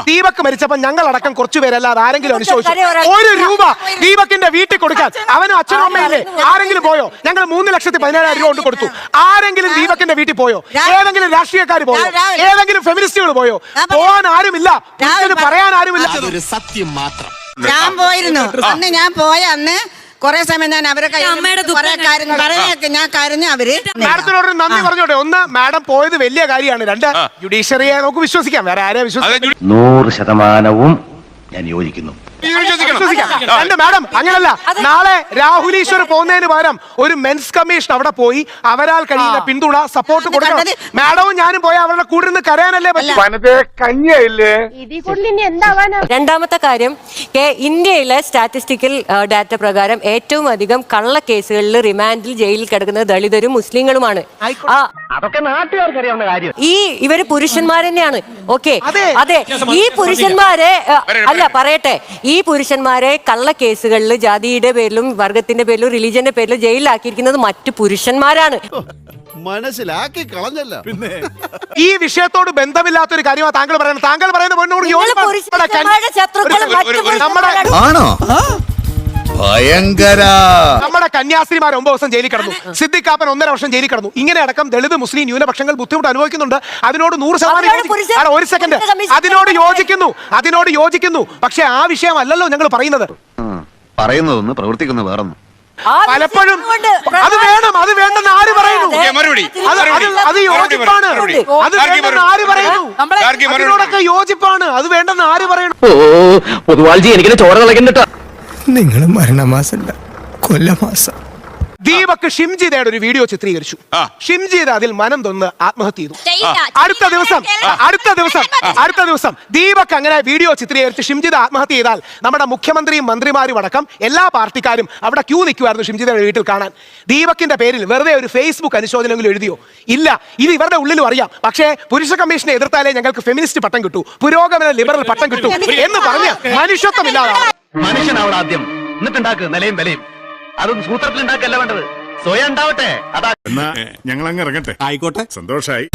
ദീപക് മരിച്ചപ്പോൾ ഞങ്ങളടക്കം കുറച്ചുപേരല്ലാതെ ആരെങ്കിലും അനുശോചിച്ചു? 1 രൂപ ദീപകിന്റെ വീട്ടിൽ കൊടുക്കാൻ അവനും അച്ഛനും അമ്മയില്ലേ? ആരെങ്കിലും പോയോ? ഞങ്ങൾ 3,17,000 രൂപ കൊണ്ട് കൊടുത്തു. ആരെങ്കിലും ദീപകിന്റെ വീട്ടിൽ പോയോ? ഏതെങ്കിലും രാഷ്ട്രീയക്കാർ പോയോ? ഏതെങ്കിലും ഫെമിനിസ്റ്റുകൾ പോയോ? പോകാൻ ആരുമില്ല, പറയാൻ ആരുമില്ല. സത്യം മാത്രം. ഞാൻ പോയിരുന്നു. അന്ന് ഞാൻ പോയ അന്ന് കുറെ സമയം ഞാൻ അവരെ ഞാൻ കരഞ്ഞു. അവര് മാഡത്തിനോട് നന്ദി പറഞ്ഞോട്ടെ. 1, മാഡം പോയത് വലിയ കാര്യമാണ്. 2, ജുഡീഷ്യറിയെ നമുക്ക് വിശ്വസിക്കാം. വേറെ ആരെയും വിശ്വസിക്കാം? 100% ഞാൻ യോജിക്കുന്നു. മാഡം അങ്ങനല്ല. നാളെ രാഹുൽ ഈശ്വർ പോകുന്നതിന് പകരം ഒരു മെൻസ് കമ്മീഷൻ അവിടെ പോയി അവരാൽ കഴിയുന്ന പിന്തുണ സപ്പോർട്ട് കൊടുക്കണം. മാഡവും ഞാനും പോയി അവരുടെ കൂടെ നിന്ന് കരയാനല്ലേ പറ്റും. രണ്ടാമത്തെ കാര്യം, ഇന്ത്യയിലെ സ്റ്റാറ്റിസ്റ്റിക്കൽ ഡാറ്റ പ്രകാരം ഏറ്റവും അധികം കള്ള കേസുകളിൽ റിമാൻഡിൽ ജയിലിൽ കിടക്കുന്നത് ദളിതരും മുസ്ലിങ്ങളുമാണ്. അതൊക്കെ നാട്ടുകാർക്ക് അറിയാവുന്ന കാര്യം. ഇവര് പുരുഷന്മാർ തന്നെയാണ്. ഓക്കെ, അതെ. ഈ പുരുഷന്മാരെ പറയട്ടെ, ഈ പുരുഷന്മാരെ കള്ള കേസുകളിൽ ജാതിയുടെ പേരിലും വർഗത്തിന്റെ പേരിലും റിലീജിയന്റെ പേരിലും ജയിലിലാക്കിയിരിക്കുന്നത് മറ്റു പുരുഷന്മാരാണ്. മനസ്സിലാക്കി കളഞ്ഞല്ല. പിന്നെ ഈ വിഷയത്തോട് ബന്ധമില്ലാത്തൊരു കാര്യമാണ് താങ്കൾ പറയുന്നത്. താങ്കൾ പറയുന്ന ആണോ? ഭയങ്കര. നമ്മുടെ കന്യാസ്ത്രീമാർ 9 ദിവസം ജയിലിൽ കിടന്നു. സിദ്ദിഖാപ്പൻ 1.5 വർഷം ജയിലിൽ കിടന്നു. ഇങ്ങനെ അടക്കം ദളിത് മുസ്ലിം ന്യൂനപക്ഷങ്ങൾ ബുദ്ധിമുട്ട് അനുഭവിക്കുന്നുണ്ട്. അതിനോട് 100% ഒരു സെക്കൻഡ് അതിനോട് യോജിക്കുന്നു. പക്ഷെ ആ വിഷയമല്ലല്ലോ ഞങ്ങൾ പറയുന്നതൊന്ന് പ്രവർത്തിക്കുന്ന വേറൊന്നും. പലപ്പോഴും അത് വേണ്ടെന്ന് ആര് പറയുന്നു? അത് യോജിപ്പാണ്. അത് വേണ്ടെന്ന് ആര് പറയുന്നു? അതിനോടൊക്കെ യോജിപ്പാണ്. അത് വേണ്ടെന്ന് ആര് പറയുന്നു? പൊതുവാൾജി എനിക്കിനെ ചോര കളകണ്ടോ? നിങ്ങൾ മരണമാസല്ല, കൊല്ലമാസം. ദീപക് ഷിംജിതയുടെ ഒരു വീഡിയോ ചിത്രീകരിച്ചു. ഷിംജിത അതിൽ മനം തൊന്ന് ആത്മഹത്യ ചെയ്തു. അടുത്ത ദിവസം ദീപക് അങ്ങനെ വീഡിയോ ചിത്രീകരിച്ച് ഷിംജിത ആത്മഹത്യ ചെയ്താൽ നമ്മുടെ മുഖ്യമന്ത്രിയും മന്ത്രിമാരും അടക്കം എല്ലാ പാർട്ടിക്കാരും അവിടെ ക്യൂ നിൽക്കുമായിരുന്നു ഷിംജിതയുടെ വീട്ടിൽ കാണാൻ. ദീപകിന്റെ പേരിൽ വെറുതെ ഒരു ഫേസ്ബുക്ക് അനുശോചനമെങ്കിലും എഴുതിയോ? ഇല്ല. ഇത് ഇവരുടെ ഉള്ളിലും അറിയാം. പക്ഷേ പുരുഷ കമ്മീഷനെ എതിർത്താലേ ഞങ്ങൾക്ക് ഫെമിനിസ്റ്റ് പട്ടം കിട്ടൂ, പുരോഗമന ലിബറൽ പട്ടം കിട്ടൂ എന്ന് പറഞ്ഞ് മനുഷ്യത്വമില്ലാതാണ്. മനുഷ്യനാവണം ആദ്യം, എന്നിട്ടുണ്ടാക്ക് നിലയും വിലയും. അതൊന്നും സൂത്രത്തിൽ ഉണ്ടാക്കല്ല വേണ്ടത്, സ്വയം ഉണ്ടാവട്ടെ. അതാ ഞങ്ങൾ അങ്ങ് ഇറങ്ങട്ടെ. ആയിക്കോട്ടെ, സന്തോഷായി.